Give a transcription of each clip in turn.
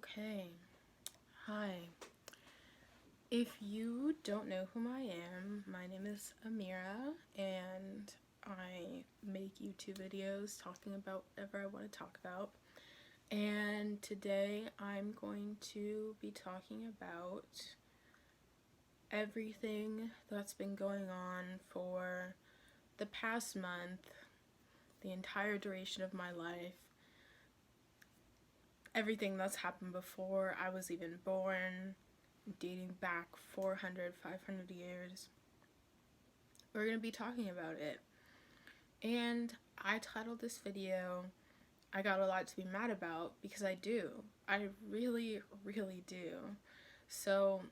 Okay, hi. If you don't know who I am, my name is Amira, and I make YouTube videos talking about whatever I want to talk about. And today I'm going to be talking about everything that's been going on for the past month, the entire duration of my life, everything that's happened before I was even born, dating back 400, 500 years. We're going to be talking about it. And I titled this video, I got a lot to be mad about, because I do. I really, really do. So,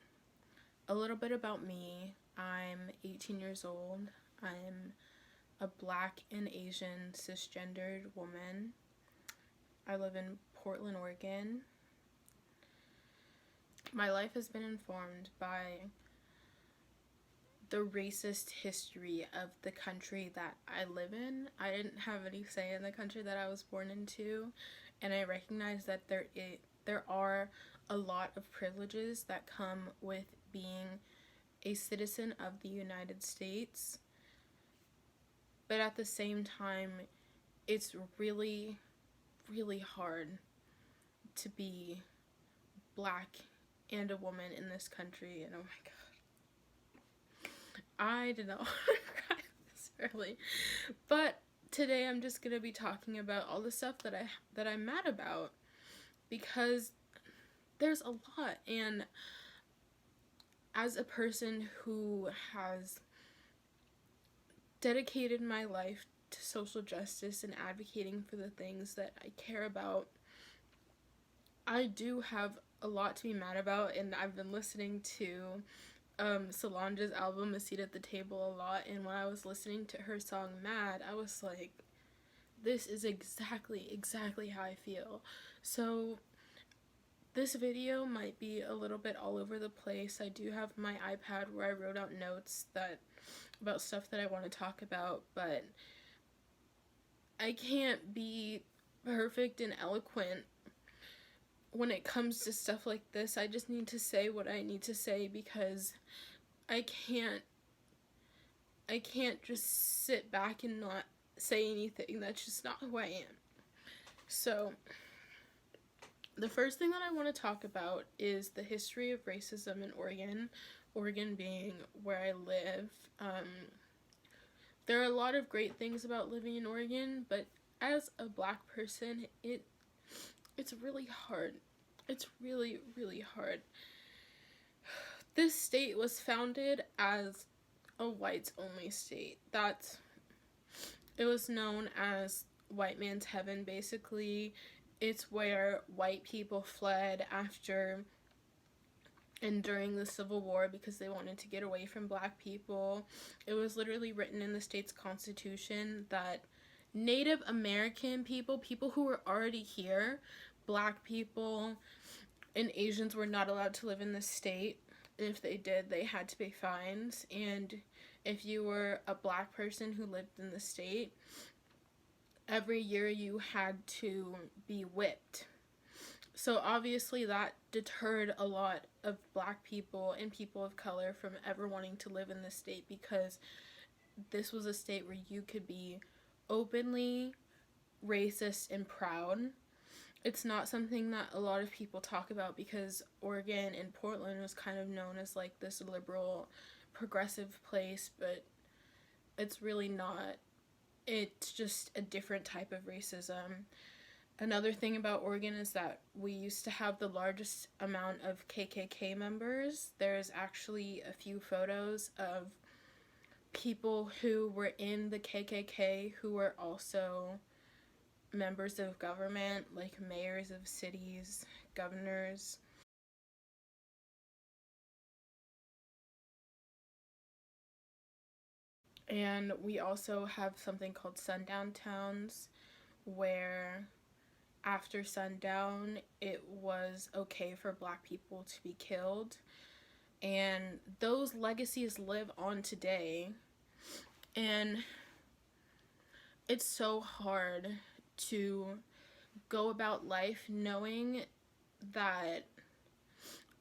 a little bit about me. I'm 18 years old. I'm a Black and Asian cisgendered woman. I live in Portland, Oregon. My life has been informed by the racist history of the country that I live in. I didn't have any say in the country that I was born into, and I recognize that there are a lot of privileges that come with being a citizen of the United States. But at the same time, it's really, really hard to be Black and a woman in this country, and oh my god. I did not want to cry this early, but today I'm just gonna be talking about all the stuff that I'm mad about, because there's a lot. And as a person who has dedicated my life to social justice and advocating for the things that I care about, I do have a lot to be mad about. And I've been listening to Solange's album A Seat at the Table a lot, and when I was listening to her song Mad, I was like, this is exactly how I feel. So this video might be a little bit all over the place. I do have my iPad where I wrote out notes about stuff that I want to talk about, but I can't be perfect and eloquent when it comes to stuff like this. I just need to say what I need to say, because I can't just sit back and not say anything. That's just not who I am. So the first thing that I want to talk about is the history of racism in Oregon. Oregon being where I live. There are a lot of great things about living in Oregon, but as a Black person, it's really hard. It's really, really hard. This state was founded as a whites-only state. It was known as white man's heaven, basically. It's where white people fled after and during the Civil War because they wanted to get away from Black people. It was literally written in the state's constitution that Native American people who were already here, Black people and Asians, were not allowed to live in the state. If they did, they had to pay fines. And if you were a Black person who lived in the state, every year you had to be whipped. So obviously that deterred a lot of Black people and people of color from ever wanting to live in this state, because this was a state where you could be openly racist and proud. It's not something that a lot of people talk about, because Oregon and Portland was kind of known as like this liberal, progressive place, but it's really not. It's just a different type of racism. Another thing about Oregon is that we used to have the largest amount of KKK members. There's actually a few photos of people who were in the KKK who were also members of government, like mayors of cities, governors. And we also have something called sundown towns, where after sundown it was okay for Black people to be killed, and those legacies live on today. And it's so hard to go about life knowing that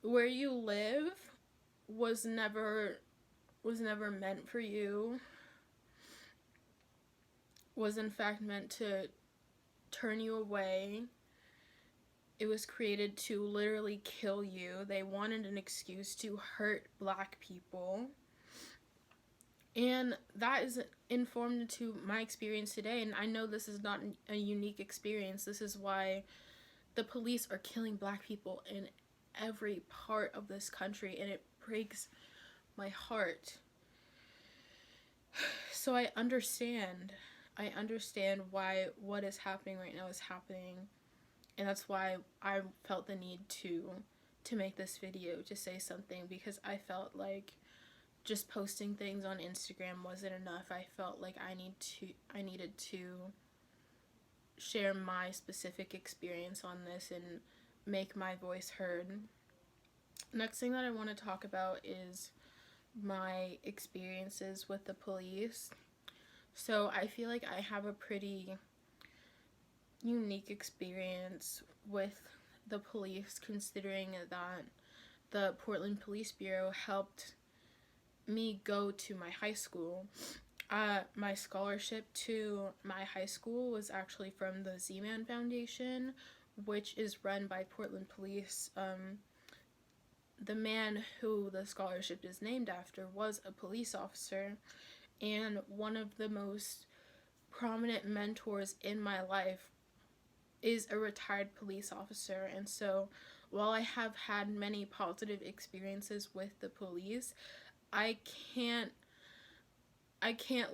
where you live was never meant for you, was in fact meant to turn you away. It was created to literally kill you. They wanted an excuse to hurt Black people. And that is informed into my experience today. And I know this is not a unique experience. This is why the police are killing Black people in every part of this country. And it breaks my heart. So I understand why what is happening right now is happening. And that's why I felt the need to make this video, to say something, because I felt like just posting things on Instagram wasn't enough. I felt like I needed to share my specific experience on this and make my voice heard. Next thing that I want to talk about is my experiences with the police. So I feel like I have a pretty unique experience with the police, considering that the Portland Police Bureau helped me go to my high school. My scholarship to my high school was actually from the Z-Man Foundation, which is run by Portland Police. The man who the scholarship is named after was a police officer, and one of the most prominent mentors in my life is a retired police officer. And so while I have had many positive experiences with the police, I can't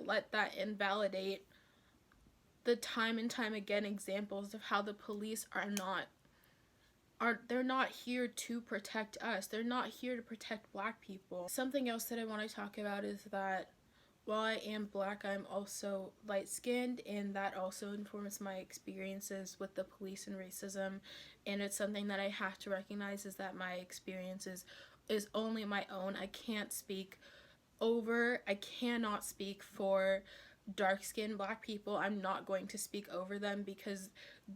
let that invalidate the time and time again examples of how the police they're not here to protect us. They're not here to protect Black people. Something else that I want to talk about is that while I am Black, I'm also light-skinned, and that also informs my experiences with the police and racism. And it's something that I have to recognize, is that my experiences is only my own. I cannot speak for dark-skinned Black people. I'm not going to speak over them, because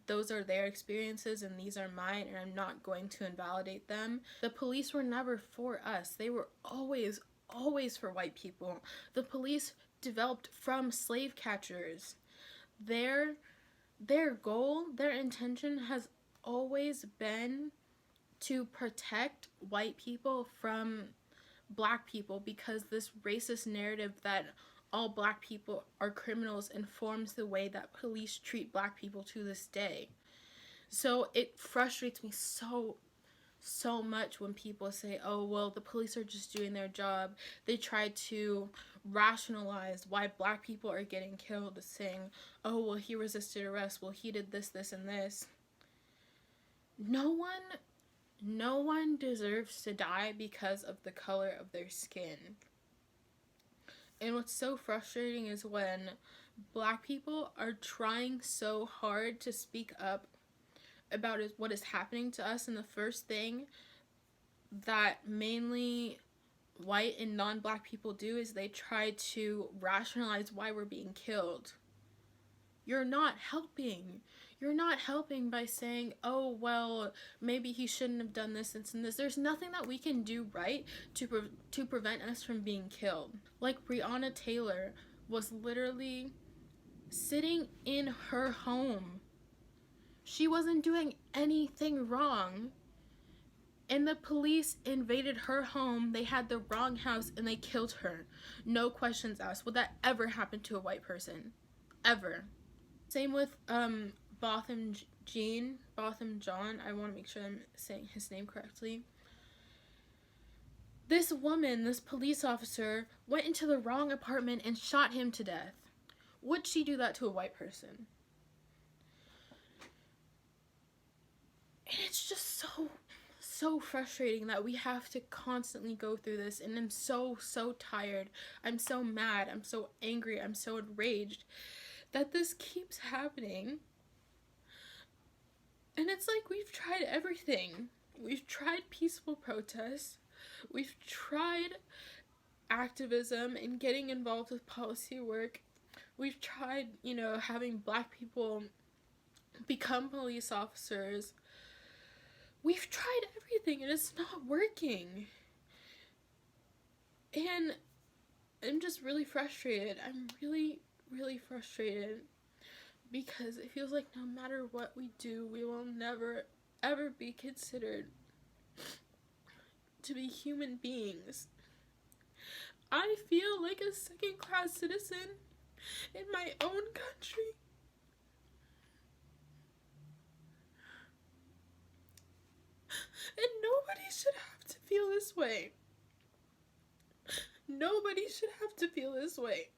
those are their experiences and these are mine, and I'm not going to invalidate them. The police were never for us. They were always for white people. The police developed from slave catchers. Their goal, their intention has always been to protect white people from Black people, because this racist narrative that all Black people are criminals informs the way that police treat Black people to this day. So it frustrates me so much when people say, oh, well, the police are just doing their job. They try to rationalize why Black people are getting killed, saying, oh, well, he resisted arrest, well, he did this, this, and this. No one deserves to die because of the color of their skin. And what's so frustrating is when Black people are trying so hard to speak up about what is happening to us, and the first thing that mainly white and non-Black people do is they try to rationalize why we're being killed. You're not helping. You're not helping by saying, oh, well, maybe he shouldn't have done this and this. There's nothing that we can do right to prevent us from being killed. Like Breonna Taylor was literally sitting in her home. She wasn't doing anything wrong. And the police invaded her home. They had the wrong house and they killed her. No questions asked. Would that ever happen to a white person? Ever. Same with Botham John. I want to make sure I'm saying his name correctly. This woman, this police officer, went into the wrong apartment and shot him to death. Would she do that to a white person? And it's just so frustrating that we have to constantly go through this, and I'm so tired. I'm so mad. I'm so angry. I'm so enraged that this keeps happening. And it's like we've tried everything. We've tried peaceful protests. We've tried activism and getting involved with policy work. We've tried, having Black people become police officers. We've tried everything and it's not working. And I'm just really frustrated. I'm really, really frustrated because it feels like no matter what we do, we will never, ever be considered to be human beings. I feel like a second-class citizen in my own country. And nobody should have to feel this way. Nobody should have to feel this way.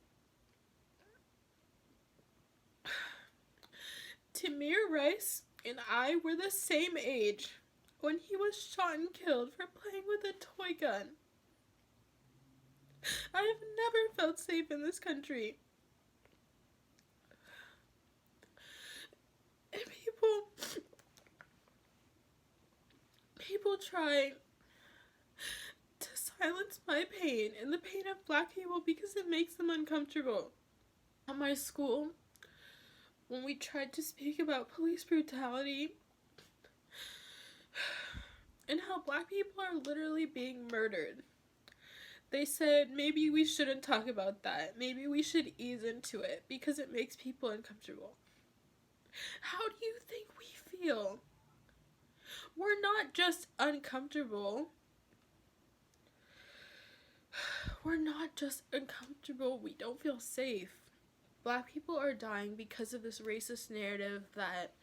Tamir Rice and I were the same age when he was shot and killed for playing with a toy gun. I have never felt safe in this country. And people try to silence my pain and the pain of Black people because it makes them uncomfortable. At my school, when we tried to speak about police brutality and how Black people are literally being murdered, they said maybe we shouldn't talk about that. Maybe we should ease into it because it makes people uncomfortable. How do you think we feel? We're not just uncomfortable. We're not just uncomfortable. We don't feel safe. Black people are dying because of this racist narrative that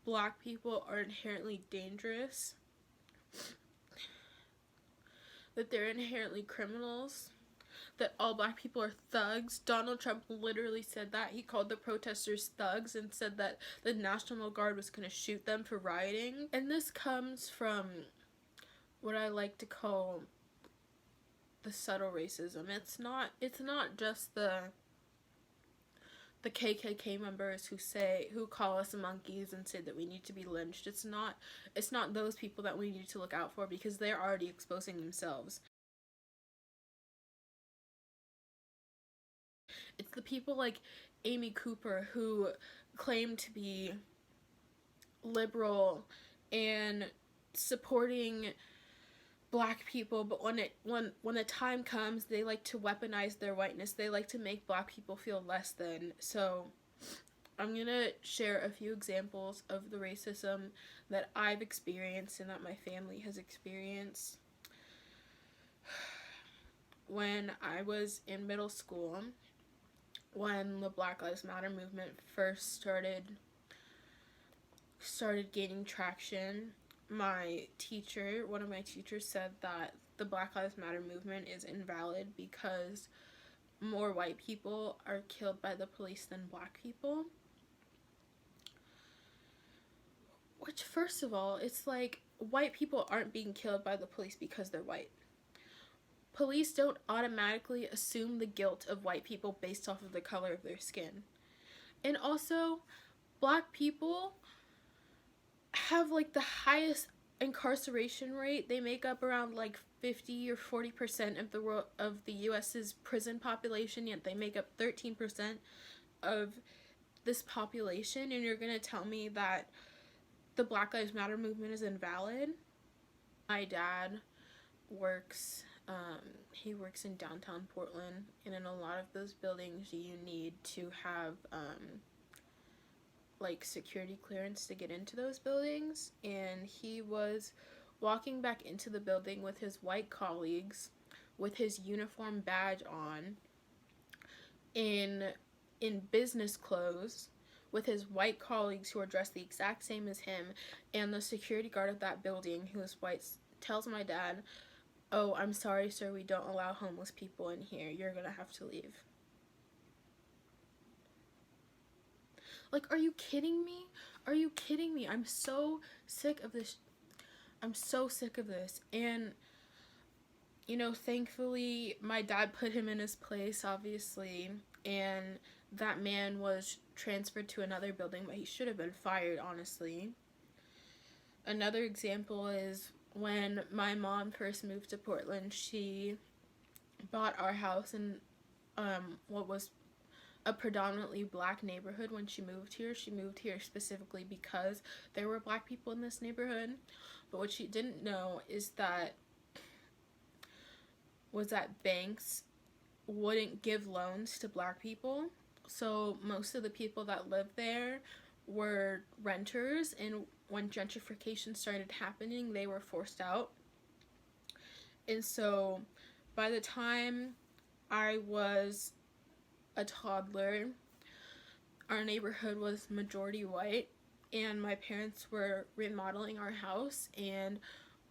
Black people are inherently dangerous, that they're inherently criminals, that all Black people are thugs. Donald Trump literally said that. He called the protesters thugs and said that the National Guard was going to shoot them for rioting. And this comes from what I like to call the subtle racism. It's not just the KKK members who call us monkeys and say that we need to be lynched. It's not those people that we need to look out for because they're already exposing themselves. It's the people like Amy Cooper who claim to be liberal and supporting Black people, but when the time comes, they like to weaponize their whiteness. They like to make Black people feel less than. So I'm gonna share a few examples of the racism that I've experienced and that my family has experienced. When I was in middle school, when the Black Lives Matter movement first started gaining traction, one of my teachers said that the Black Lives Matter movement is invalid because more white people are killed by the police than Black people. Which, first of all, it's like white people aren't being killed by the police because they're white. Police don't automatically assume the guilt of white people based off of the color of their skin. And also, Black people have like the highest incarceration rate. They make up around like 50 or 40% of the US's prison population, yet they make up 13% of this population, and you're gonna tell me that the Black Lives Matter movement is invalid? My dad works in downtown Portland, and in a lot of those buildings you need to have like security clearance to get into those buildings, and he was walking back into the building with his white colleagues with his uniform badge on in business clothes with his white colleagues who are dressed the exact same as him, and the security guard of that building, who is white, tells my dad, "Oh, I'm sorry, sir, we don't allow homeless people in here. You're gonna have to leave." Like, are you kidding me? Are you kidding me? I'm so sick of this. I'm so sick of this. And, you know, thankfully, my dad put him in his place, obviously, and that man was transferred to another building, but he should have been fired, honestly. Another example is when my mom first moved to Portland, she bought our house in what was a predominantly black neighborhood when she moved here. She moved here specifically because there were black people in this neighborhood. But what she didn't know is that banks wouldn't give loans to black people. So most of the people that lived there were renters, and when gentrification started happening, they were forced out. And so by the time I was a toddler, our neighborhood was majority white, and my parents were remodeling our house, and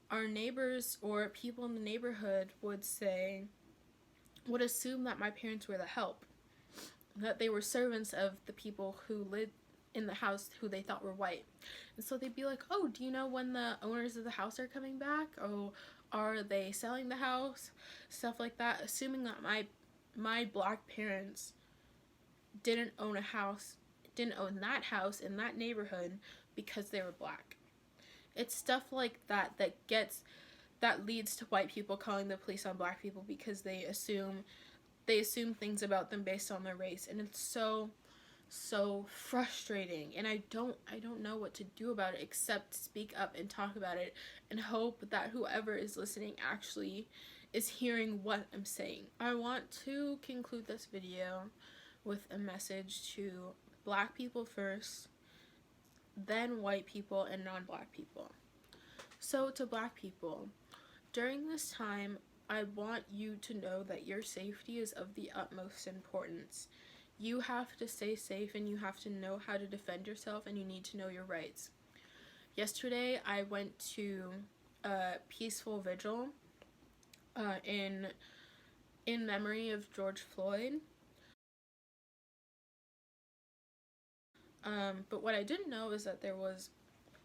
our neighbors or people in the neighborhood would assume that my parents were the help, that they were servants of the people who lived in the house who they thought were white. And so they'd be like, oh, do you know when the owners of the house are coming back? Oh, are they selling the house? Stuff like that, assuming that my black parents didn't own that house in that neighborhood because they were black. It's stuff like that that leads to white people calling the police on black people because they assume things about them based on their race, and it's so frustrating, and I don't know what to do about it except speak up and talk about it and hope that whoever is listening actually is hearing what I'm saying. I want to conclude this video with a message to black people first, then white people and non-black people. So to black people, during this time, I want you to know that your safety is of the utmost importance. You have to stay safe, and you have to know how to defend yourself, and you need to know your rights. Yesterday, I went to a peaceful vigil in memory of George Floyd. But what I didn't know is that there was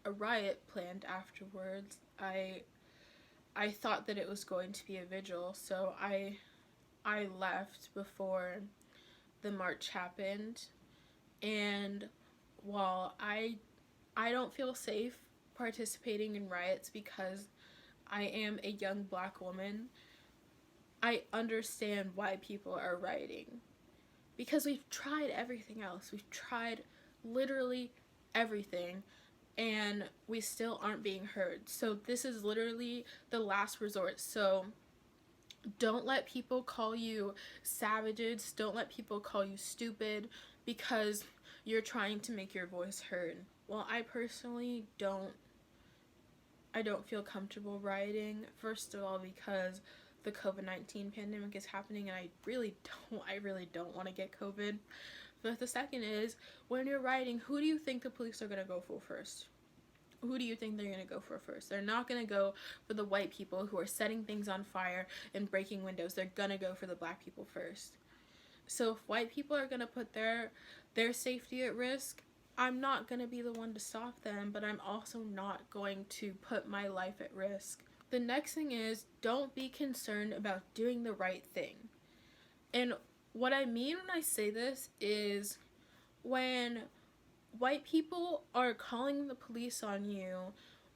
a riot planned afterwards. I thought that it was going to be a vigil, so I left before the march happened. And while I don't feel safe participating in riots because I am a young black woman, I understand why people are rioting. Because we've tried everything else. We've tried literally everything, and we still aren't being heard. So this is literally the last resort. So don't let people call you savages. Don't let people call you stupid because you're trying to make your voice heard. Well, I personally don't feel comfortable rioting. First of all, because the COVID-19 pandemic is happening, and I really don't want to get COVID. But the second is, when you're rioting, who do you think the police are going to go for first? Who do you think they're going to go for first? They're not going to go for the white people who are setting things on fire and breaking windows. They're going to go for the black people first. So if white people are going to put their safety at risk, I'm not going to be the one to stop them, but I'm also not going to put my life at risk. The next thing is, don't be concerned about doing the right thing. And what I mean when I say this is, when white people are calling the police on you,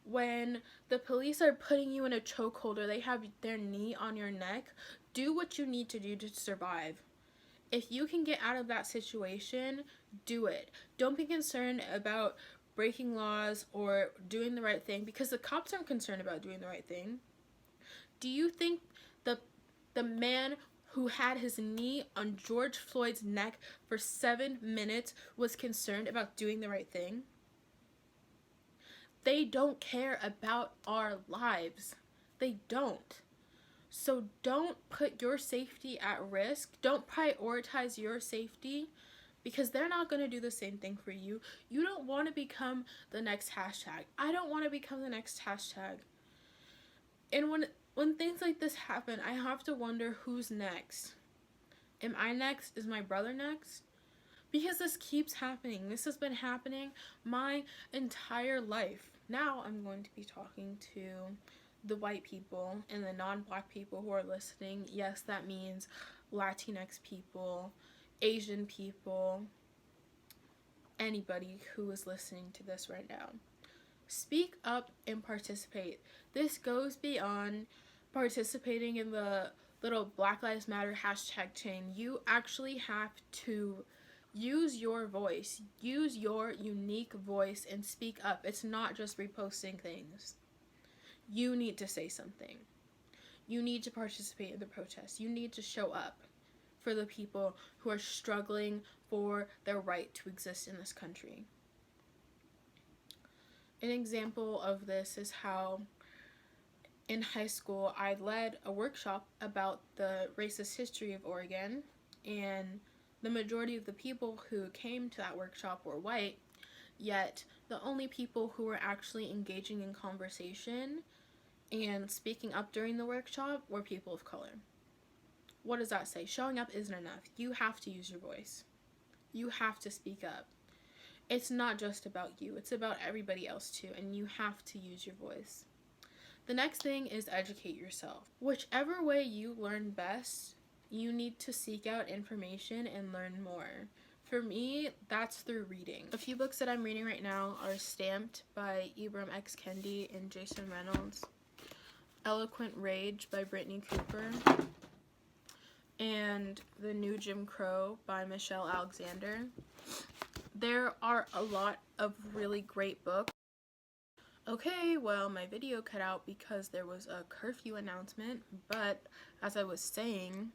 when the police are putting you in a chokehold or they have their knee on your neck, do what you need to do to survive. If you can get out of that situation, do it. Don't be concerned about breaking laws or doing the right thing, because the cops aren't concerned about doing the right thing. Do you think the man who had his knee on George Floyd's neck for 7 minutes was concerned about doing the right thing? They don't care about our lives. They don't. So don't put your safety at risk. Don't prioritize your safety, because they're not going to do the same thing for you. You don't want to become the next hashtag. I don't want to become the next hashtag. And when things like this happen, I have to wonder, who's next? Am I next? Is my brother next? Because this keeps happening. This has been happening my entire life. Now I'm going to be talking to the white people and the non-black people who are listening. Yes, that means Latinx people, Asian people, anybody who is listening to this right now. Speak up and participate. This goes beyond participating in the little Black Lives Matter hashtag chain. You actually have to Use your voice. Use your unique voice and speak up. It's not just reposting things. You need to say something. You need to participate in the protest. You need to show up for the people who are struggling for their right to exist in this country. An example of this is how in high school I led a workshop about the racist history of Oregon, and the majority of the people who came to that workshop were white, yet the only people who were actually engaging in conversation and speaking up during the workshop were people of color. What does that say? Showing up isn't enough. You have to use your voice. You have to speak up. It's not just about you, it's about everybody else too, and you have to use your voice. The next thing is educate yourself. Whichever way you learn best, you need to seek out information and learn more. For me, that's through reading. A few books that I'm reading right now are Stamped by Ibram X. Kendi and Jason Reynolds, Eloquent Rage by Brittany Cooper, and The New Jim Crow by Michelle Alexander. There are a lot of really great books. Okay, well, my video cut out because there was a curfew announcement, but as I was saying,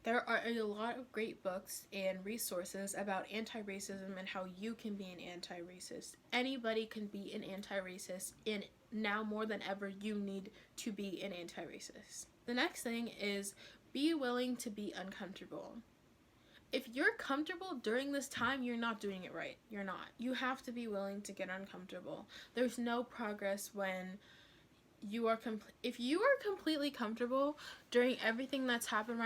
there are a lot of great books and resources about anti-racism and how you can be an anti-racist. Anybody can be an anti-racist, and now more than ever, you need to be an anti-racist. The next thing is be willing to be uncomfortable. If you're comfortable during this time, you're not doing it right. You're not. You have to be willing to get uncomfortable. There's no progress when you are if you are completely comfortable during everything that's happening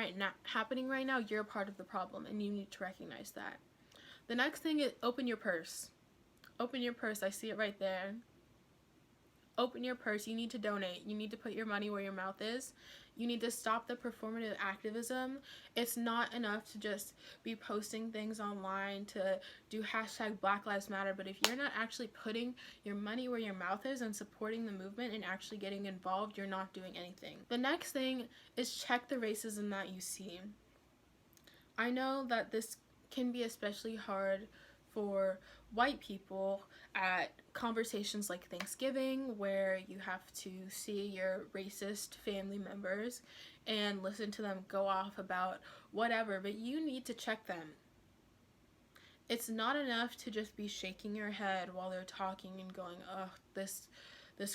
right now, you're a part of the problem, and you need to recognize that. The next thing is open your purse. Open your purse. I see it right there. Open your purse. You need to donate. You need to put your money where your mouth is. You need to stop the performative activism. It's not enough to just be posting things online to do hashtag Black Lives Matter, but if you're not actually putting your money where your mouth is and supporting the movement and actually getting involved, you're not doing anything. The next thing is check the racism that you see. I know that this can be especially hard for white people at conversations like Thanksgiving, where you have to see your racist family members and listen to them go off about whatever, but you need to check them. It's not enough to just be shaking your head while they're talking and going, oh, this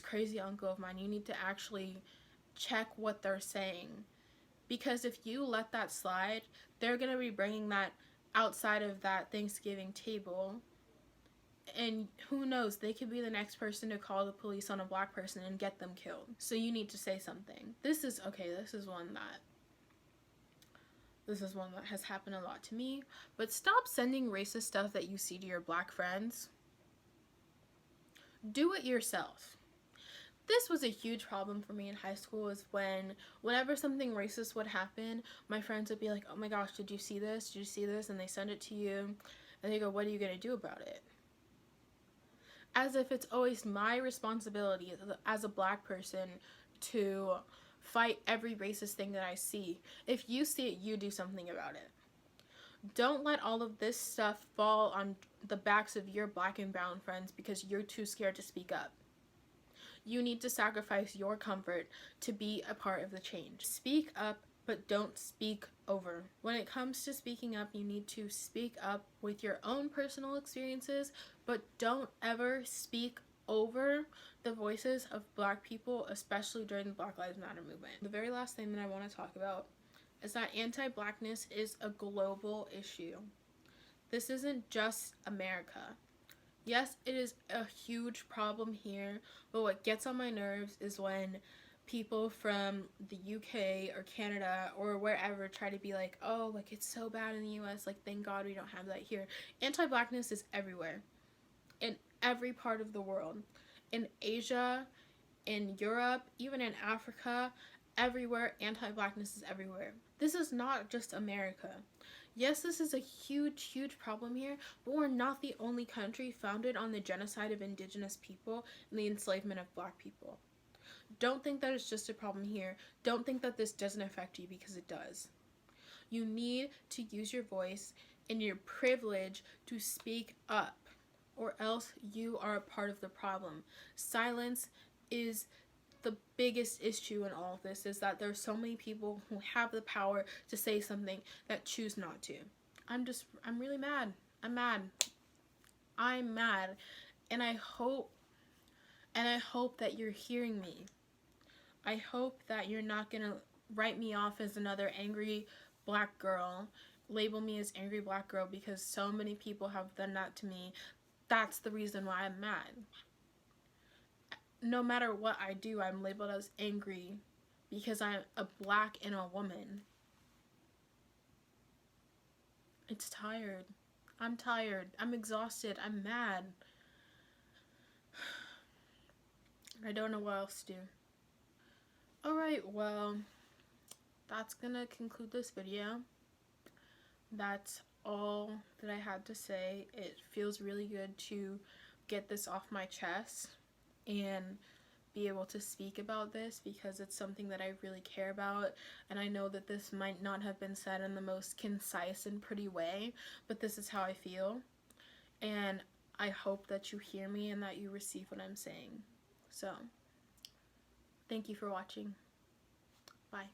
crazy uncle of mine. You need to actually check what they're saying, because if you let that slide, they're going to be bringing that outside of that Thanksgiving table, and who knows, they could be the next person to call the police on a black person and get them killed. So you need to say something. This is one that has happened a lot to me. But stop sending racist stuff that you see to your black friends. Do it yourself. This was a huge problem for me in high school, is whenever something racist would happen, my friends would be like, oh my gosh, did you see this? Did you see this? And they send it to you, and they go, what are you going to do about it? As if it's always my responsibility as a black person to fight every racist thing that I see. If you see it, you do something about it. Don't let all of this stuff fall on the backs of your black and brown friends because you're too scared to speak up. You need to sacrifice your comfort to be a part of the change. Speak up, but don't speak over. When it comes to speaking up, you need to speak up with your own personal experiences, but don't ever speak over the voices of black people, especially during the Black Lives Matter movement. The very last thing that I want to talk about is that anti-blackness is a global issue. This isn't just America. Yes, it is a huge problem here, but what gets on my nerves is when people from the UK or Canada or wherever try to be like, oh, like it's so bad in the US, like thank God we don't have that here. Anti-blackness is everywhere, in every part of the world, in Asia, in Europe, even in Africa, everywhere. Anti-blackness is everywhere. This is not just America. Yes, this is a huge, huge problem here, but we're not the only country founded on the genocide of indigenous people and the enslavement of black people. Don't think that it's just a problem here. Don't think that this doesn't affect you, because it does. You need to use your voice and your privilege to speak up, or else you are a part of the problem. Silence is the biggest issue in all of this, is that there's so many people who have the power to say something that choose not to. I'm really mad. I'm mad. I'm mad. And I hope that you're hearing me. I hope that you're not gonna write me off as another angry black girl, label me as angry black girl, because so many people have done that to me. That's the reason why I'm mad. No matter what I do, I'm labeled as angry because I'm a black and a woman. It's tired. I'm tired. I'm exhausted. I'm mad. I don't know what else to do. Alright, well, that's gonna conclude this video. That's all that I had to say. It feels really good to get this off my chest and be able to speak about this, because it's something that I really care about, and I know that this might not have been said in the most concise and pretty way, but this is how I feel, and I hope that you hear me and that you receive what I'm saying. So, thank you for watching. Bye.